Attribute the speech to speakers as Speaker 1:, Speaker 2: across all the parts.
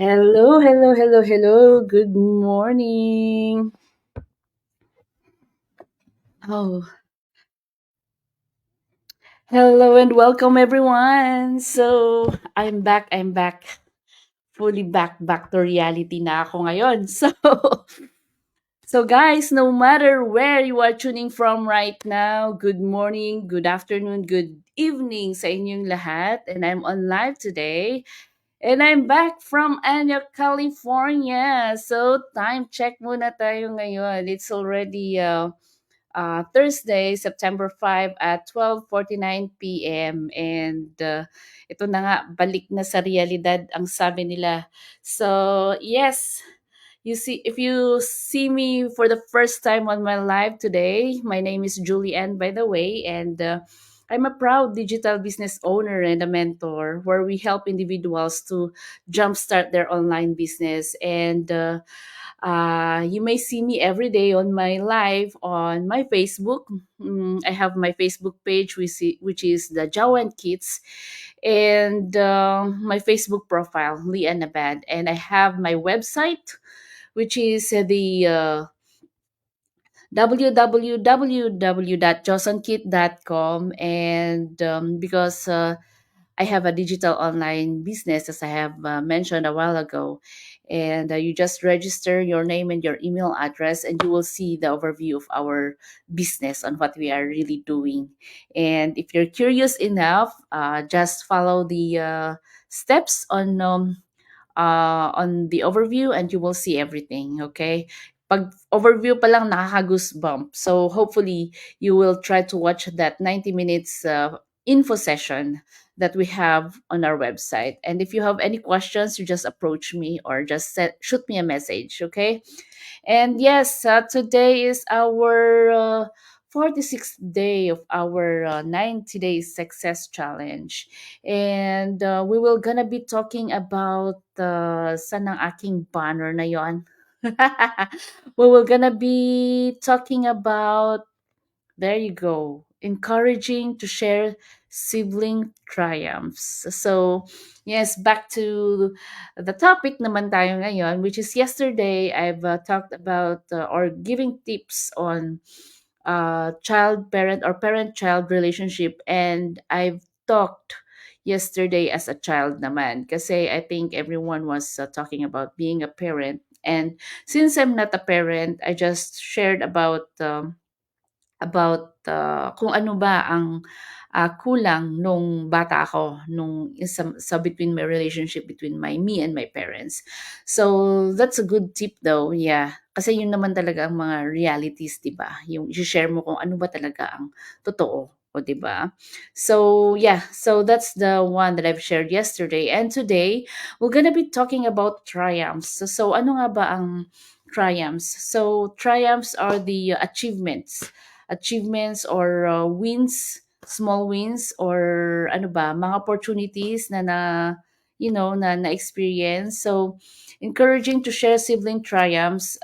Speaker 1: Hello, hello, hello, hello. Good morning. Oh, hello and welcome everyone. So, I'm back. Fully back to reality na ako ngayon. So guys, no matter where you are tuning from right now, good morning, good afternoon, good evening sa inyong lahat. And I'm on live today. And I'm back from Antioch, California. So, time check muna tayo ngayon. It's already Thursday, September 5 at 12:49 p.m. And ito na nga, balik na sa realidad ang sabi nila. So, yes, if you see me for the first time on my live today, my name is Julianne, by the way, and I'm a proud digital business owner and a mentor where we help individuals to jumpstart their online business. And you may see me every day on my live on my Facebook. I have my Facebook page, which is the Jawan Kids, and my Facebook profile, Leah Nabad. And I have my website, which is the www.josonkit.com. And because I have a digital online business, as I have mentioned a while ago. And you just register your name and your email address, and you will see the overview of our business on what we are really doing. And if you're curious enough, just follow the steps on the overview, and you will see everything. Okay. Pag overview pa lang nakaka-goosebump. So hopefully you will try to watch that 90 minutes info session that we have on our website. And if you have any questions, you just approach me or just shoot me a message. Okay. And yes, today is our 46th day of our 90 days success challenge. And we will gonna be talking about saan ang aking banner na yon. We will gonna be talking about, there you go, encouraging to share sibling triumphs. So, yes, back to the topic naman tayo ngayon, which is yesterday I've talked about or giving tips on child parent or parent child relationship, and I've talked yesterday as a child naman kasi I think everyone was talking about being a parent. And since I'm not a parent, I just shared about kung ano ba ang kulang nung bata ako nung sa between my relationship between me and my parents. So that's a good tip though, yeah. Kasi yun naman talaga ang mga realities, 'di ba? Yung i-share mo kung ano ba talaga ang totoo. O, 'di ba? So, yeah. So, that's the one that I've shared yesterday. And today, we're gonna be talking about triumphs. So ano nga ba ang triumphs? So, triumphs are the achievements or wins, small wins, or ano ba, mga opportunities na experience. So encouraging to share sibling triumphs.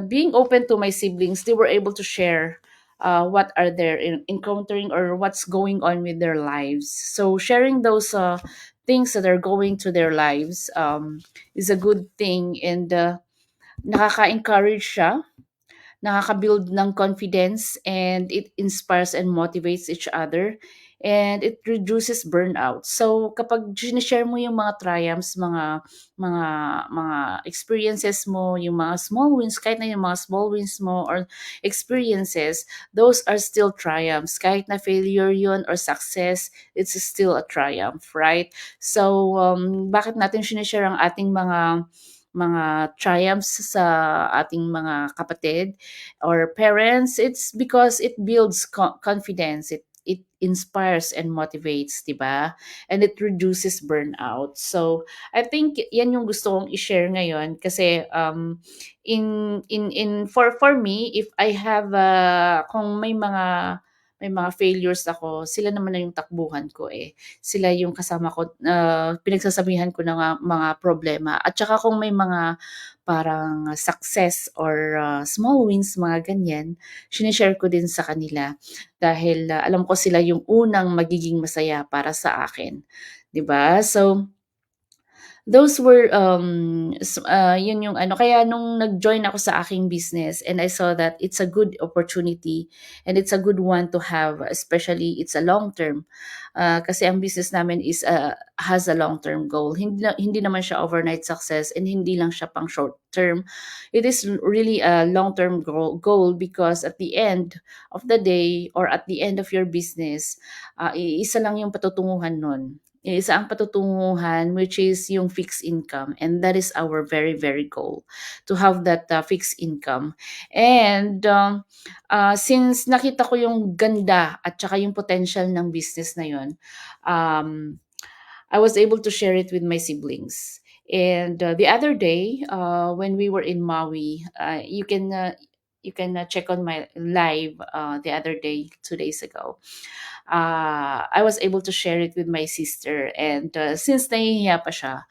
Speaker 1: Being open to my siblings, they were able to share what are they encountering or what's going on with their lives. So sharing those things that are going to their lives is a good thing, and nakaka-encourage siya, nakaka-build ng confidence, and it inspires and motivates each other, and it reduces burnout. So kapag share mo yung mga triumphs, mga mga experiences mo, yung mga small wins, kahit na yung mga small wins mo or experiences, those are still triumphs. Kahit na failure yun or success, it's still a triumph, right? So bakit natin share ang ating mga triumphs sa ating mga kapatid or parents? It's because it builds confidence, it inspires and motivates, 'di ba? And it reduces burnout. So I think yan yung gusto kong i-share ngayon kasi in for me, if I have kung may mga failures ako, sila naman na yung takbuhan ko eh. Sila yung kasama ko, pinagsasabihan ko ng mga problema. At saka kung may mga parang success or small wins, mga ganyan, sinishare ko din sa kanila dahil alam ko sila yung unang magiging masaya para sa akin. 'di ba? So those were, yun yung ano, kaya nung nag-join ako sa aking business and I saw that it's a good opportunity and it's a good one to have, especially it's a long term. Kasi ang business namin is, has a long term goal. Hindi naman siya overnight success and hindi lang siya pang short term. It is really a long term goal because at the end of the day or at the end of your business, iisa lang yung patutunguhan nun. Isa ang patutunguhan which is yung fixed income and that is our very, very goal to have that, fixed income. And, since nakita ko yung ganda at saka yung potential ng business na yun, um, I was able to share it with my siblings. And, the other day, when we were in Maui, you can, check on my live, the other day, 2 days ago. I was able to share it with my sister and, since nahihiya pa siya,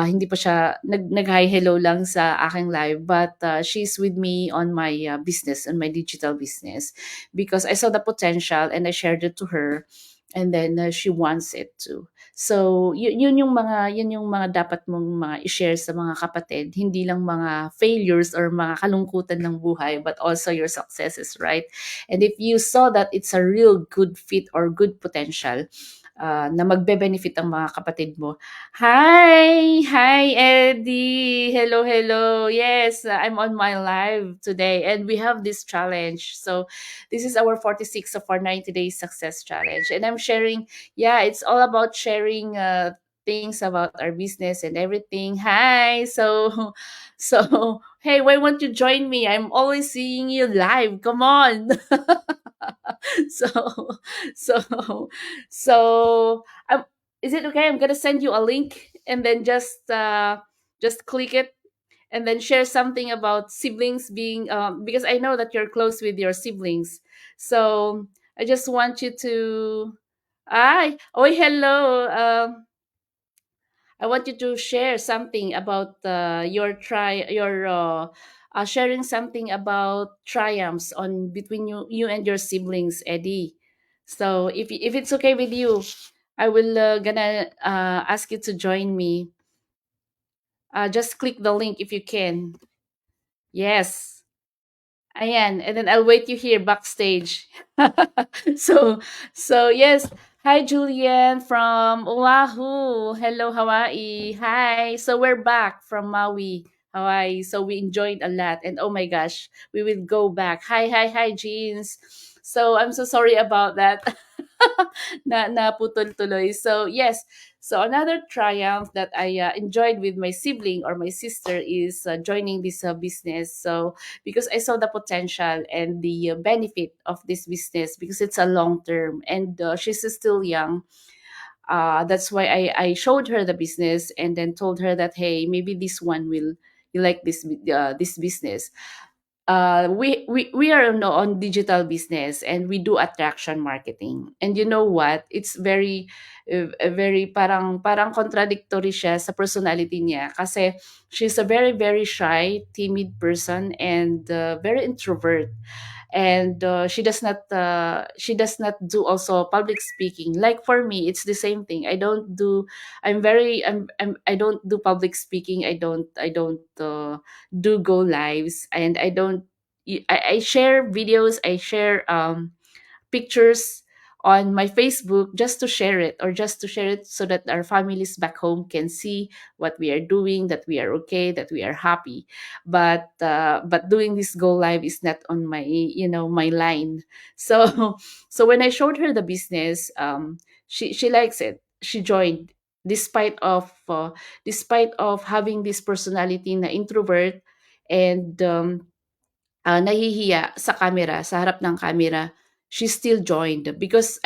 Speaker 1: hindi pa siya nag-hi hello lang sa aking live but, she's with me on my, business, on my digital business because I saw the potential and I shared it to her and then, she wants it too. So yun yung mga dapat mong mga i-share sa mga kapatid, hindi lang mga failures or mga kalungkutan ng buhay but also your successes, right? And if you saw that it's a real good fit or good potential, na magbe-benefit ang mga kapatid mo. Hi! Hi, Eddie! Hello, hello! Yes, I'm on my live today and we have this challenge. So this is our 46 of our 90 days success challenge. And I'm sharing, yeah, it's all about sharing, things about our business and everything. Hi! So, so, hey, why won't you join me? I'm always seeing you live. Come on! So so so is it okay? I'm gonna send you a link and then just click it and then share something about siblings being, because I know that you're close with your siblings. So I just want you to, ay, oh, hello. I want you to share something about, your, sharing something about triumphs on between you and your siblings, Eddie. So if it's okay with you, I will, gonna, ask you to join me. Just click the link if you can. Yes. Ayan, and then I'll wait you here backstage. So, so yes. Hi, Julian from Oahu. Hello, Hawaii. Hi. So we're back from Maui, Hawaii. So we enjoyed a lot, and oh my gosh, we will go back. Hi, hi, hi, Jeans. So I'm so sorry about that. Na putol tuloy. So yes. So another triumph that I, enjoyed with my sibling or my sister is, joining this, business. So because I saw the potential and the, benefit of this business because it's a long term and, she's still young. That's why I showed her the business and then told her that hey, maybe this one will you like this business. We are on digital business and we do attraction marketing. And you know what? It's very, very parang contradictory siya sa personality niya kasi she's a very very shy, timid person and, very introvert. And, she does not do also public speaking. Like for me, it's the same thing. I don't do. I don't do public speaking. I don't, do go lives and I don't I share videos, I share, pictures on my Facebook just to share it or just to share it so that our families back home can see what we are doing, that we are okay, that we are happy. But doing this go live is not on my my line. So so when I showed her the business, she likes it. She joined despite of having this personality na introvert and, nahihiya sa camera, sa harap ng camera, she still joined because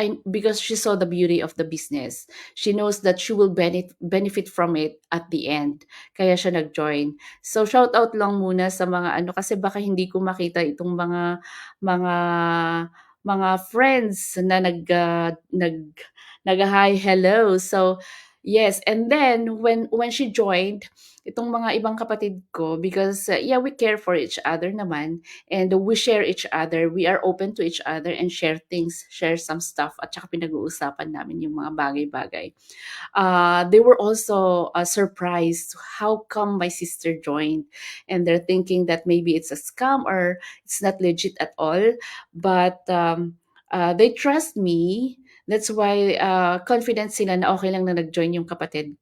Speaker 1: she saw the beauty of the business. She knows that she will benefit from it at the end. Kaya siya nag-join. So shout out lang muna sa mga ano kasi baka hindi ko makita itong mga mga friends na nag hi hello. So Yes, and then when she joined, itong mga ibang kapatid ko because, yeah, we care for each other naman and we share each other. We are open to each other and share things, share some stuff at saka pinag-uusapan namin yung mga bagay-bagay. They were also surprised how come my sister joined, and they're thinking that maybe it's a scam or it's not legit at all. But they trust me. That's why confident sila na okay lang na nag-join yung kapatid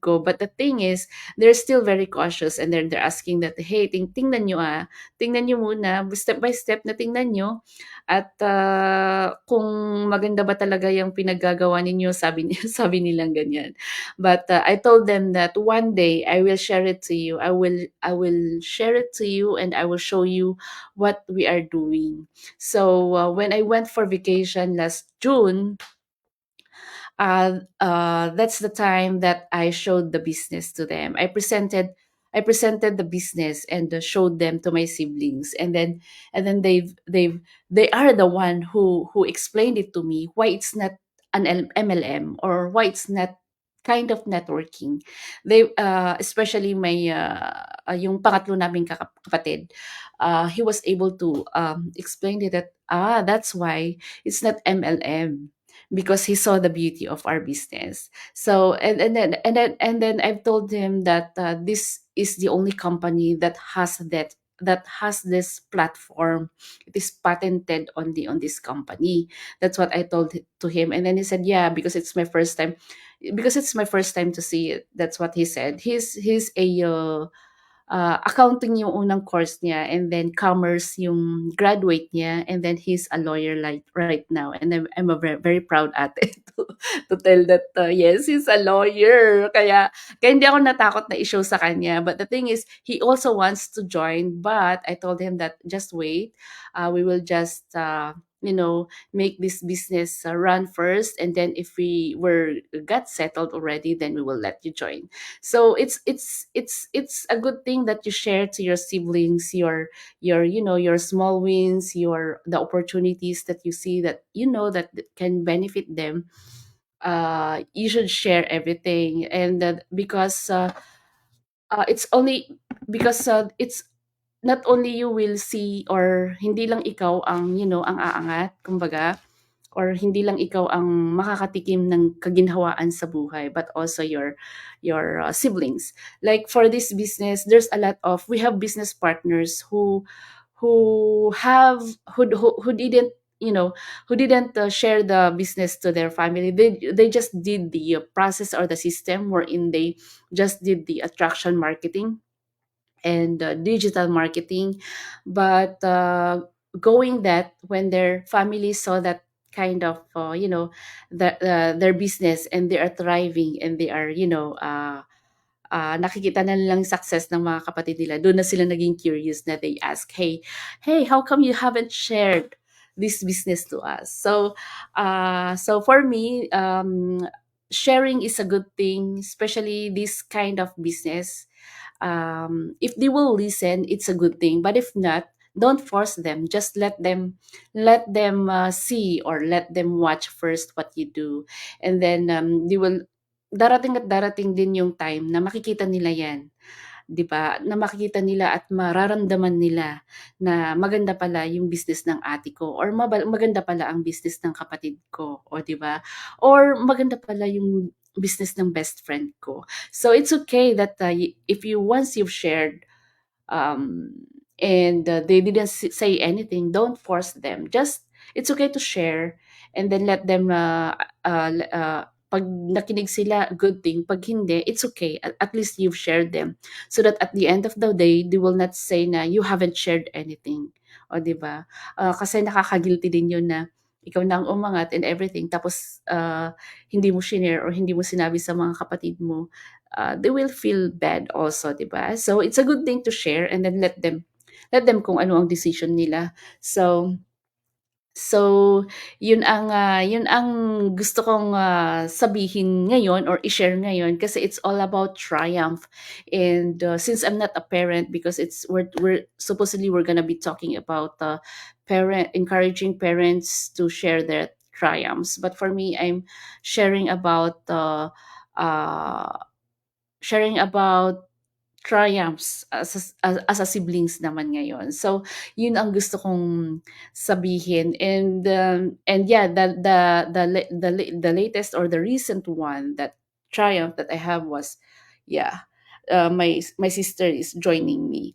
Speaker 1: ko. But the thing is, they're still very cautious and they're asking that, hey, tingnan nyo tingnan nyo muna, step by step na tingnan nyo at kung maganda ba talaga yung pinaggagawa ninyo, sabi niya, sabi nilang ganyan. But I told them that one day I will share it to you. I will share it to you and I will show you what we are doing. So when I went for vacation last June, that's the time that I showed the business to them. I presented the business and showed them to my siblings, and then they are the one who explained it to me why it's not an MLM or why it's not kind of networking. They especially my yung pangatlo naming kapatid, he was able to explain it that that's why it's not MLM because he saw the beauty of our business. So and then I've told him that this is the only company that has this platform. It is patented only on this company. That's what I told to him, and then he said, "Yeah, because it's my first time." Because it's my first time to see it. That's what he said. He's a accounting yung unang course niya and then commerce yung graduate niya and then he's a lawyer like right now and I'm a very proud ate to tell that yes, he's a lawyer. Kaya hindi ako natakot na i-show sa kanya. But the thing is, he also wants to join but I told him that just wait. We will just make this business run first and then if we were got settled already then we will let you join. So it's a good thing that you share to your siblings your small wins, your the opportunities that you see that that can benefit them. You should share everything and because it's only because it's not only you will see or hindi lang ikaw ang ang aangat kumbaga or hindi lang ikaw ang makakatikim ng kaginhawaan sa buhay but also your siblings. Like for this business there's a lot of we have business partners who have who didn't share the business to their family. They just did the process or the system wherein they just did the attraction marketing and digital marketing. But going that when their family saw that kind of their business and they are thriving and they are nakikita na nilang success ng mga kapatid nila, doon na sila naging curious na they ask, hey, how come you haven't shared this business to us? So for me, sharing is a good thing, especially this kind of business. If they will listen, it's a good thing. But if not, don't force them. Just let them see or let them watch first what you do, and then they will darating at darating din yung time na makikita nila yan. 'Di ba? Na makikita nila at mararamdaman nila na maganda pala yung business ng ate ko or maganda pala ang business ng kapatid ko, o 'di ba? Or maganda pala yung business ng best friend ko. So it's okay that if you once you've shared um, and they didn't say anything, don't force them. Just it's okay to share and then let them pag nakinig sila, good thing. Pag hindi, it's okay. At least you've shared them. So that at the end of the day, they will not say na you haven't shared anything. O, di ba? Kasi nakaka-guilty din yun na ikaw na ang umangat and everything. Tapos, hindi mo shinare or hindi mo sinabi sa mga kapatid mo, they will feel bad also, 'di ba? So it's a good thing to share and then let them kung ano ang decision nila. So yun ang gusto kong sabihin ngayon or i-share ngayon kasi it's all about triumph. And since I'm not a parent because we're supposedly we're gonna be talking about parent encouraging parents to share their triumphs. But for me, I'm sharing about uh, sharing about triumphs as a siblings naman ngayon. So, yun ang gusto kong sabihin. And yeah, the latest or the recent one that triumph that I have was, yeah, my sister is joining me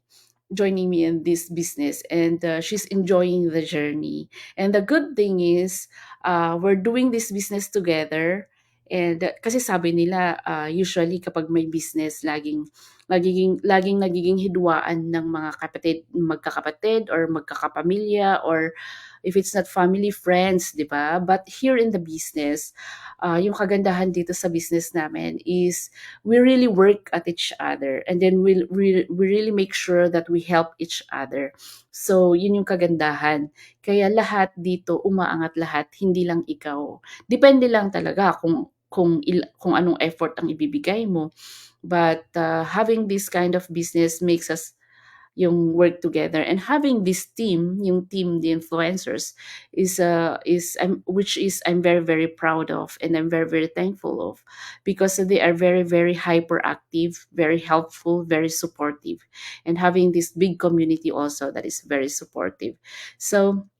Speaker 1: in this business, and she's enjoying the journey. And the good thing is, we're doing this business together. And kasi sabi nila, usually kapag may business, laging nagiging hidwaan ng mga magkakapatid or magkakapamilya, or if it's not family, friends, 'di ba? But here in the business, yung kagandahan dito sa business namin is we really work at each other, and then we really make sure that we help each other. So, yun yung kagandahan. Kaya lahat dito umaangat lahat, hindi lang ikaw. Depende lang talaga kung anong effort ang ibibigay mo. But having this kind of business makes us yung work together, and having this team, yung team, the influencers, which is I'm very very proud of, and I'm very very thankful of, because they are very very hyperactive, very helpful, very supportive, and having this big community also that is very supportive. So,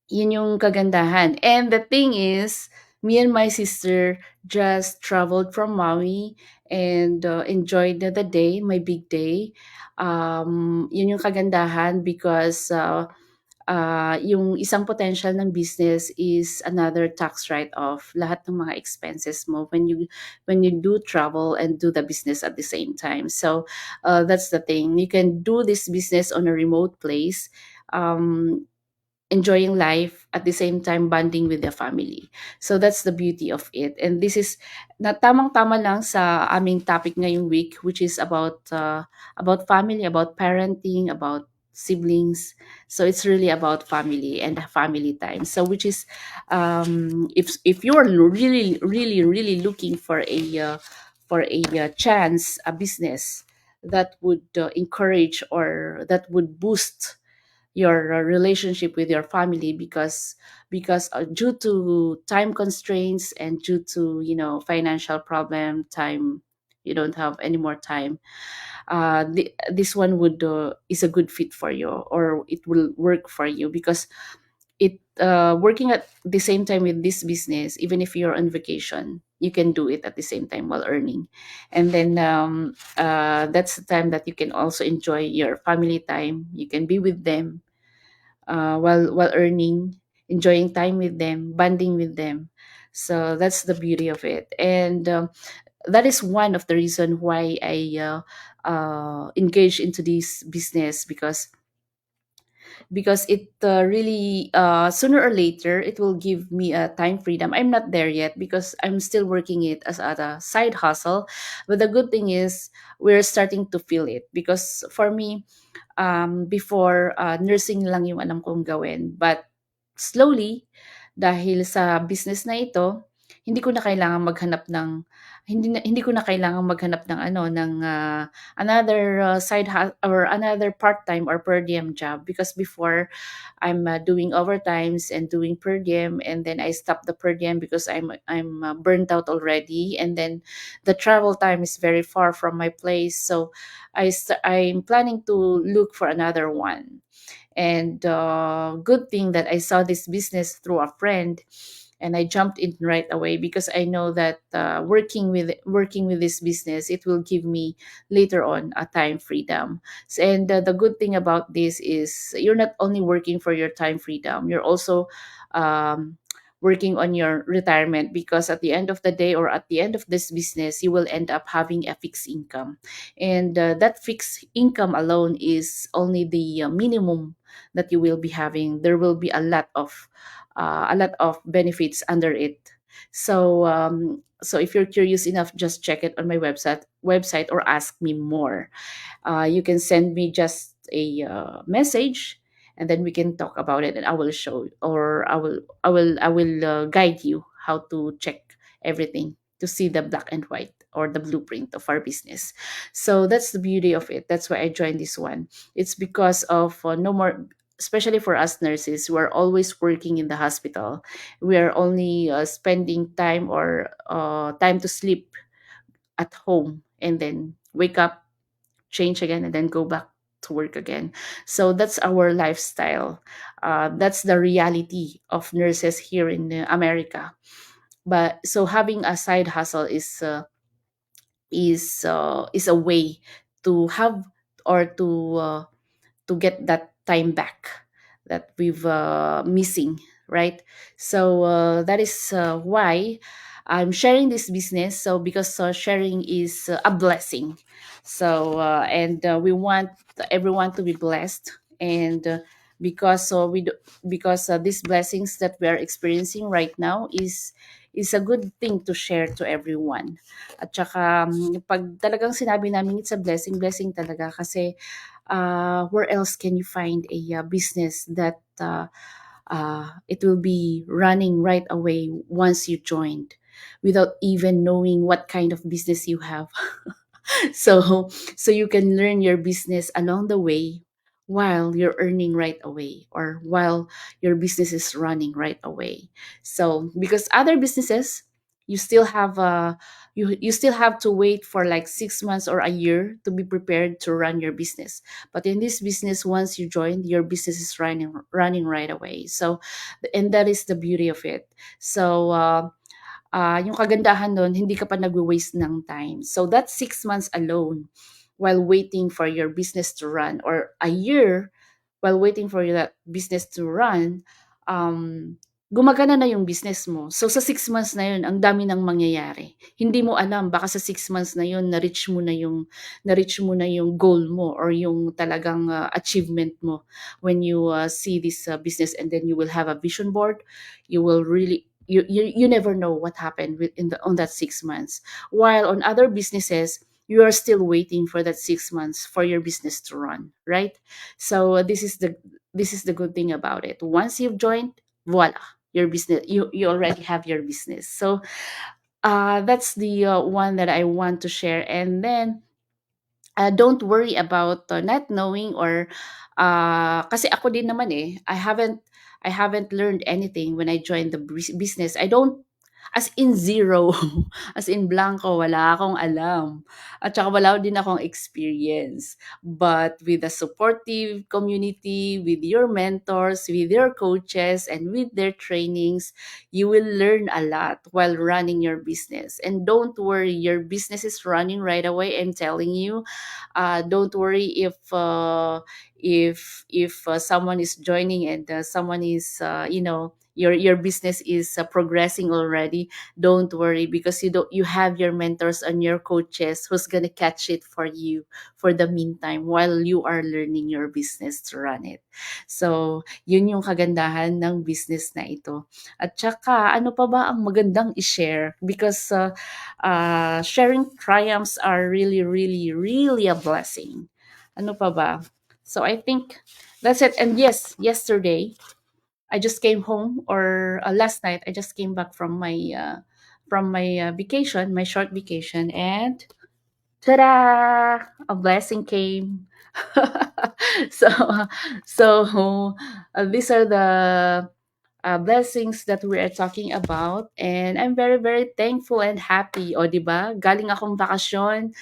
Speaker 1: yun yung kagandahan. And the thing is, me and my sister just traveled from Maui and enjoyed the day, my big day. Yun yung kagandahan, because yung isang potential ng business is another tax write-off. Lahat ng mga expenses mo when you do travel and do the business at the same time. So that's the thing. You can do this business on a remote place. Um, Enjoying life at the same time bonding with the family. So that's the beauty of it. And this is na tamang-tama lang sa aming topic ngayong week, which is about family, about parenting, about siblings. So it's really about family and family time. So which is, if you're really really really looking for a chance, a business that would encourage, or that would boost your relationship with your family, because due to time constraints, and due to financial problem, time, you don't have any more time. This one would is a good fit for you, or it will work for you, because it working at the same time with this business, even if you're on vacation, you can do it at the same time while earning. And then that's the time that you can also enjoy your family time. You can be with them while earning, enjoying time with them, bonding with them. So that's the beauty of it, and that is one of the reason why I engage into this business, because it really, sooner or later, it will give me a time freedom. I'm not there yet, because I'm still working it as a side hustle. But the good thing is, we're starting to feel it, because for me, before, nursing lang yung alam kong gawin. But slowly, dahil sa business na ito, hindi ko na kailangang maghanap ng hindi ko na kailangang maghanap ng another or another part-time or per diem job, because before, I'm doing overtimes and doing per diem, and then I stopped the per diem because I'm burnt out already, and then the travel time is very far from my place. So I'm planning to look for another one. And good thing that I saw this business through a friend, and I jumped in right away, because I know that working with this business, it will give me later on a time freedom. And the good thing about this is, you're not only working for your time freedom, you're also um, working on your retirement, because at the end of the day, or at the end of this business, you will end up having a fixed income. And that fixed income alone is only the minimum that you will be having. There will be a lot of benefits under it. So if you're curious enough, just check it on my website, or ask me more. You can send me just a message, and then we can talk about it, and I will show, or I will guide you how to check everything, to see the black and white, or the blueprint of our business. So that's the beauty of it. That's why I joined this one. It's because of no more, especially for us nurses, we're always working in the hospital. We are only spending time, or time to sleep, at home and then wake up, change again, and then go back to work again. So that's our lifestyle. That's the reality of nurses here in America. But so having a side hustle is a way to have or to get that time back that we've missing, right? So that is why I'm sharing this business. So because sharing is a blessing. So and we want everyone to be blessed, and because because these blessings that we are experiencing right now is a good thing to share to everyone. At saka pag talagang sinabi namin it's a blessing, blessing talaga kasi where else can you find a business that it will be running right away once you joined without even knowing what kind of business you have. so so you can learn your business along the way while you're earning right away or while your business is running right away. So because other businesses, you still have you still have to wait for like 6 months or a year to be prepared to run your business. But in this business, once you join, your business is running right away. So and that is the beauty of it. So yung kagandahan nun, hindi ka pa nagwa-waste ng time. So that's 6 months alone while waiting for your business to run, or a year while waiting for that business to run, gumagana na yung business mo. So sa 6 months na yun, ang dami nang mangyayari. Hindi mo alam, baka sa 6 months na yun, na-reach mo na yung goal mo or yung talagang achievement mo when you see this business, and then you will have a vision board. You will really you never know what happened on that 6 months. While on other businesses, you are still waiting for that 6 months for your business to run, right? So this is the good thing about it. Once you've joined, voila, your business, you already have your business. So that's the one that I want to share. And then don't worry about not knowing or kasi ako din naman I haven't learned anything when I joined the business. I don't, as in zero, as in blanco, wala akong alam. At saka wala din akong experience. But with a supportive community, with your mentors, with your coaches, and with their trainings, you will learn a lot while running your business. And don't worry, your business is running right away. I'm telling you, don't worry if someone is joining and someone is your business is progressing already. Don't worry, because you have your mentors and your coaches who's gonna catch it for you for the meantime while you are learning your business to run it. So yun yung kagandahan ng business na ito. At saka ano pa ba ang magandang i-share, because sharing triumphs are really, really, really a blessing. Ano pa ba? So I think that's it. And yes, yesterday I just came home, or last night I just came back from my vacation, my short vacation, and ta-da! A blessing came. so these are the blessings that we are talking about, and I'm very very thankful and happy. O di ba? Galing akong bakasyon,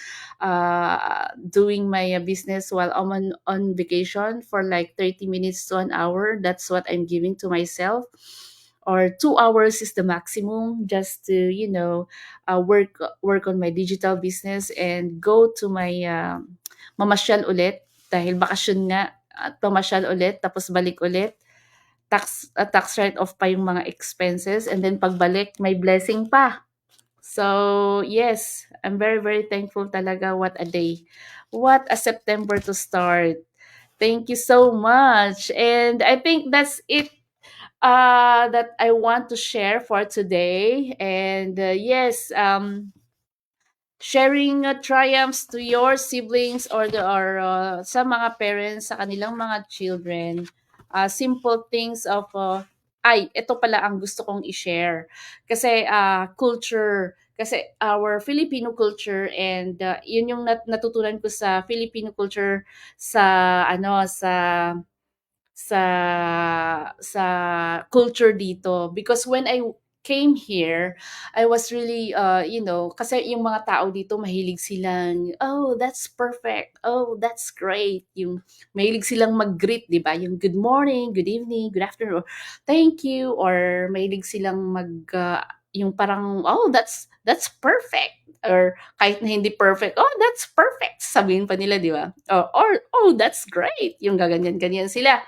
Speaker 1: doing my business while I'm on vacation for like 30 minutes to an hour. That's what I'm giving to myself. Or 2 hours is the maximum, just to work on my digital business and go to my mamasyal ulit dahil bakasyon nga, at pamasyal ulit tapos balik ulit, tax write-off pa yung mga expenses, and then pagbalik may blessing pa. So, yes, I'm very, very thankful talaga. What a day. What a September to start. Thank you so much. And I think that's it that I want to share for today. And yes, sharing triumphs to your siblings or sa mga parents sa kanilang mga children, simple things of ay, ito pala ang gusto kong i-share kasi culture, kasi our Filipino culture, and yun yung natutunan ko sa Filipino culture sa sa sa culture dito, because when I came here, I was really, kasi yung mga tao dito mahilig silang, "Oh, that's perfect. Oh, that's great." Yung mahilig silang mag-greet, 'di ba? Yung good morning, good evening, good afternoon, or thank you, or mahilig silang yung parang, "Oh, that's perfect." Or kahit na hindi perfect, "Oh, that's perfect." Sabihin pa nila, 'di ba? "Oh, that's great." Yung gaganyan-ganyan sila.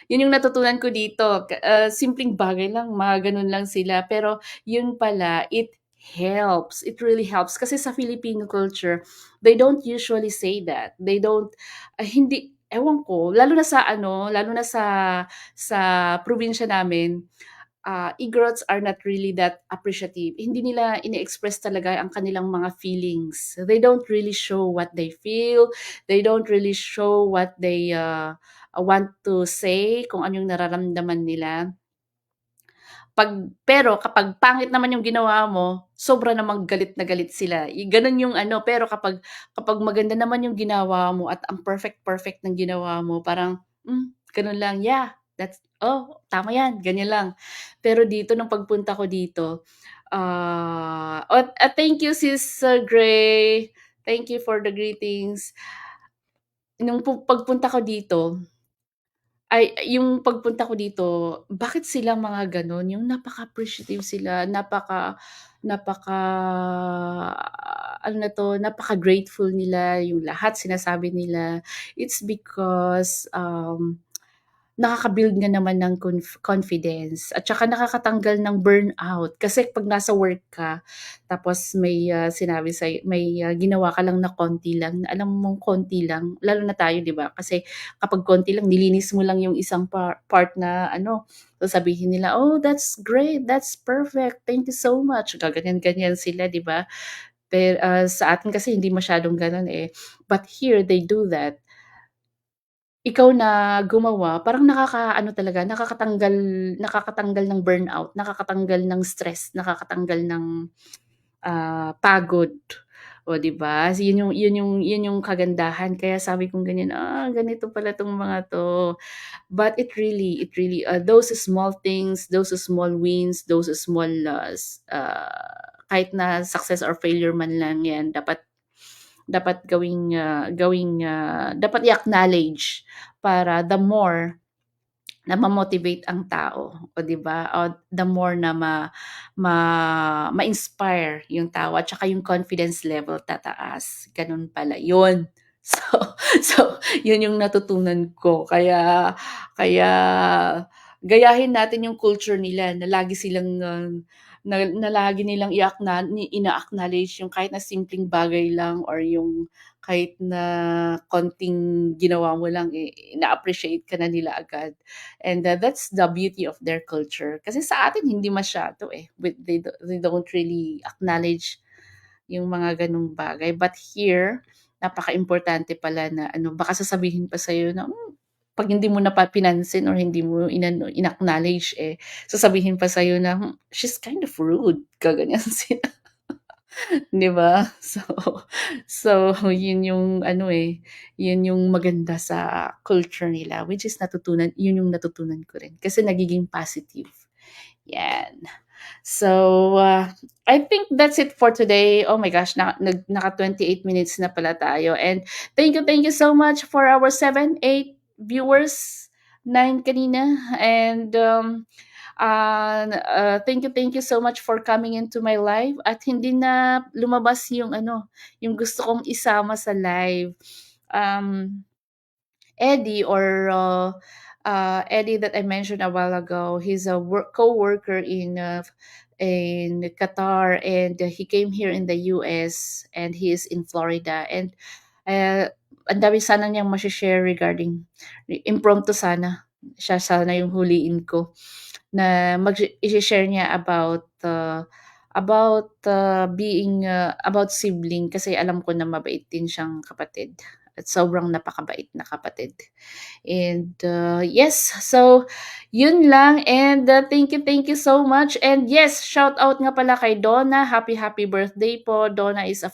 Speaker 1: Yun yung natutunan ko dito, simpleng bagay lang, mga gano'n lang sila. Pero yun pala, it helps, it really helps. Kasi sa Filipino culture, they don't usually say that. They don't, hindi, ewan ko, lalo na sa probinsya namin, Igorots are not really that appreciative. Hindi nila ini-express talaga ang kanilang mga feelings. They don't really show what they feel. They don't really show what they want to say, kung ano yung nararamdaman nila. Pero kapag pangit naman yung ginawa mo, sobra namang galit na galit sila. Ganun yung ano, pero kapag maganda naman yung ginawa mo at ang perfect-perfect ng ginawa mo, parang, ganun lang, yeah, tama yan, ganyan lang. Pero dito nung pagpunta ko dito, thank you Sis Gray. Thank you for the greetings. Nung pagpunta ko dito, yung pagpunta ko dito, bakit sila mga gano'n, yung napaka-appreciative sila, napaka ano na 'to, napaka-grateful nila, yung lahat sinasabi nila. It's because, nakaka-build nga naman ng confidence at saka nakakatanggal ng burnout. Kasi 'pag nasa work ka tapos may ginawa ka lang na konti lang, na alam mong konti lang, lalo na tayo 'di ba, kasi kapag konti lang nilinis mo lang yung isang part na ano, sasabihin nila, "Oh, that's great, that's perfect, thank you so much." Gaganyan-ganyan sila 'di ba? Sa atin kasi hindi masyadong gano'n, eh, but here they do that. Ikaw na gumawa parang nakakaano talaga, nakakatanggal ng burnout, nakakatanggal ng stress, nakakatanggal ng, pagod. O 'di ba? Yun yung kagandahan kaya sabi kong ganyan, ganito pala 'tong mga 'to. But it really, those small things, those small wins, those small, kahit na success or failure man lang 'yan, dapat dapat i-acknowledge para the more na ma-motivate ang tao, o 'di ba? O the more na ma ma-inspire yung tao at saka yung confidence level tataas, gano'n pala yun. So yun yung natutunan ko kaya gayahin natin yung culture nila na lagi silang, na lagi nilang ina-acknowledge yung kahit na simpleng bagay lang or yung kahit na konting ginawa mo lang, eh, ina-appreciate ka na nila agad. And, that's the beauty of their culture. Kasi sa atin hindi masyado, eh, they don't really acknowledge yung mga gano'ng bagay. But here, napakaimportante pala na ano, baka sasabihin pa sa'yo na, 'pag hindi mo na pinansin or hindi mo in-acknowledge, eh, sasabihin pa sa'yo na, "She's kind of rude." Gaganyan sila, 'di ba? So yun yung ano, eh, yun yung maganda sa culture nila, which is yun yung natutunan ko rin kasi nagiging positive, 'yan. So, I think that's it for today. Oh my gosh, naka 28 minutes na pala tayo. And thank you so much for our 7, 8 viewers, 9 kanina. And thank you so much for coming into my live. At hindi na lumabas yung ano, yung gusto kong isama sa live. Um, Eddie Eddie that I mentioned a while ago, he's a co-worker in Qatar, and he came here in the US, and he is in Florida. And uh, ang dami sana niyang share regarding impromptu sana. Siya sana yung huliin ko na i-share niya about being about sibling kasi alam ko na mabait din siyang kapatid. at sobrang napakabait na kapatid. And yes, so yun lang. And thank you so much. And yes, shout out nga pala kay Donna. Happy birthday po. Donna is a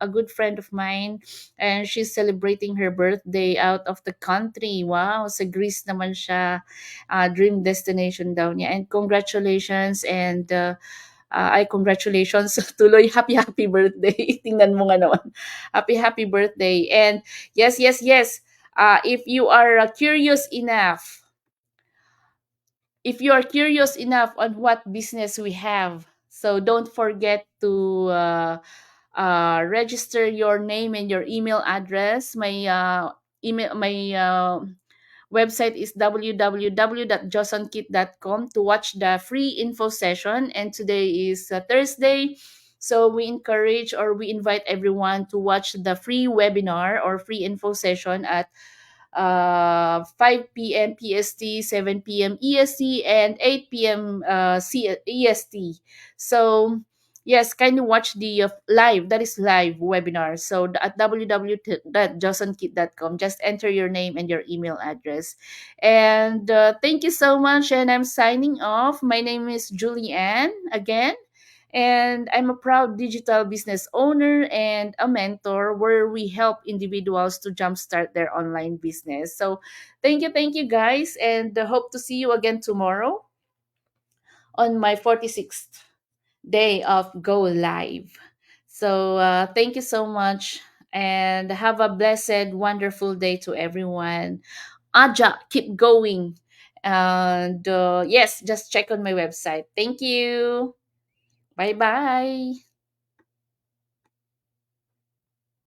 Speaker 1: good friend of mine, and she's celebrating her birthday out of the country. Wow, sa Greece naman siya. Dream destination daw niya. And congratulations, and ay congratulations tuloy, happy birthday. Tingnan mo nga naman. Happy birthday. And yes, if you are curious enough on what business we have, so don't forget to register your name and your email address. My website is www.josonkit.com to watch the free info session. And today is Thursday. So we invite everyone to watch the free webinar or free info session at 5 p.m. PST, 7 p.m. EST, and 8 p.m. EST. So, yes, kindly watch the that is live webinar. So, at www.josonkit.com, just enter your name and your email address. And thank you so much. And I'm signing off. My name is Julianne again. And I'm a proud digital business owner and a mentor where we help individuals to jumpstart their online business. So, thank you guys, and hope to see you again tomorrow on my 46th day of Go Live. So, thank you so much, and have a blessed, wonderful day to everyone. Aja, keep going. And yes, just check on my website. Thank you. Bye bye.